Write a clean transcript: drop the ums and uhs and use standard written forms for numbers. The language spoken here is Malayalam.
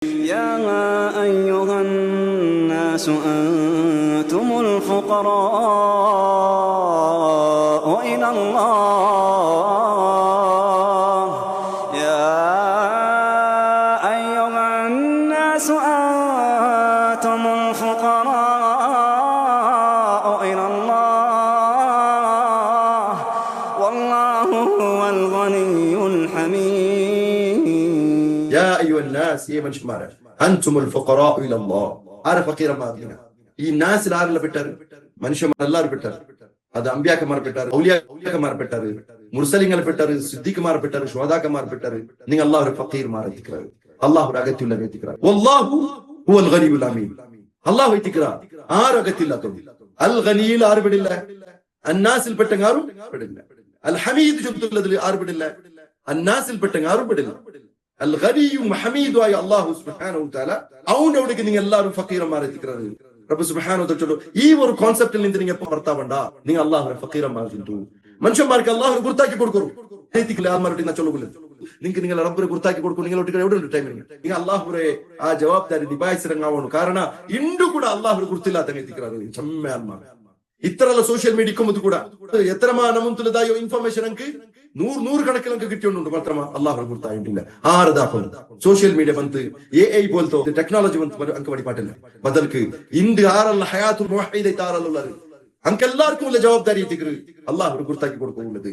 يا أيها الناس أنتم الفقراء إلى الله يا أيها الناس أنتم الفقراء إلى الله والله هو الغني الحميد يا أيها الناس يا من شمارة أنتم الفقراء إلى الله ആരെ ഫക്കീറന്മാർ ഈ നാസിൽ ആരെല്ലാം പെട്ടാറ് മനുഷ്യന്മാർ എല്ലാവരും പെട്ടാറ് അത് അമ്പ്യാക്കന്മാർ പെട്ടാറ് ഔലിയാക്കന്മാർ പെട്ടാറ് മുർസലിങ്ങൾ പെട്ടാറ് സിദ്ദീഖ്മാർ പെട്ടാറ് ശുഹദാക്കന്മാർ പെട്ടാറ് നിങ്ങൾ എല്ലാവരും ഫക്കീർമാർ എത്തിക്കാറ് അല്ലാഹു അഗത്യമുള്ള എത്തിക്കാറ് വല്ലാഹു ഹുവൽ ഗനിയുൽ ഹമീദ് അല്ലാഹു എത്തിക്കാറ് ആരും അഗത്യമില്ലാത്തവർ അൽ ഗനിയിൽ ആര് പെടില്ല അന്നാസിൽ പെട്ടെങ്കിൽ ആരും പെടില്ല അൽ ഹമീദ് ശബ്ദത്തിൽ ആര് പെടില്ല അന്നാസിൽ പെട്ടെങ്കിൽ ആരും പെടില്ല അൽ ഗനിയും ഹമീദുമായ അല്ലാഹു സുബ്ഹാനഹു വതആല അവനോടേക്ക് നിങ്ങൾ എല്ലാവരും ഫക്കീറന്മാർ എത്തിക്കുന്നത് റബ്ബ് സുബ്ഹാനഹു വതആല ചൊല്ലു ഈ ഒരു കോൺസെപ്റ്റിൽ നിന്ന് നിങ്ങൾ ഭർത്താവണ്ട നിങ്ങൾ അല്ലാഹുവിനെ ഫക്കീറന്മാർ ചൊല്ലു മനുഷ്യന്മാർക്ക് അല്ലാഹുവിനെ ഗുർതാക്കി കൊടുക്കൂ എത്തിക്കില്ല ആൽമാരോട്ട് ഞാൻ ചൊല്ലുകില്ല നിങ്ങൾക്ക് നിങ്ങൾ റബ്ബിനെ ഗുർതാക്കി കൊടുക്കും നിങ്ങളോട്ട് എവിടെ ഉണ്ട് ടൈമിന് നിങ്ങൾ അല്ലാഹുവിനെ ആ ജവാബ്ദാരി നിഭായിച്ചിറങ്ങാവണം കാരണം ഇണ്ടു കൂടെ അല്ലാഹുവിനെ ഗുർത്തില്ലാത്ത എത്തിക്കുന്നത് ചമ്മ ഇത്രയുള്ള സോഷ്യൽ മീഡിയക്കും കൂടെ എത്രമാ നമുക്കുള്ളതായോ ഇൻഫർമേഷൻ എനിക്ക് നൂറ് കണക്കിലൊക്കെ കിട്ടിയോണ്ട് മാത്രമാ അള്ളാഹു ഗുർത്തായിട്ടില്ല ആരതാക്കും സോഷ്യൽ മീഡിയ ಬಂತು AI പോലത്തെ ടെക്നോളജി ಬಂತು ಅಂಕ ಬಡಿ ಪಾಟಿಲ್ಲ ಬದಲ್ಕು ಇಂದು ಆರಲ್ಲ ಹಯಾತುಲ್ ಮುವಹ್ಹಿದ ತಾರಲ್ಲ ಅಂಕ ಎಲ್ಲಾರ್ಗೂ ಉള്ള ಜವಾಬ್ದಾರಿ ಇಟ್ಟಿದ್ರು ಅಲ್ಲಾಹು ಗುರ್ತಾಕಿ ಕೊಡ್ಕೊಳ್ಳುವುದು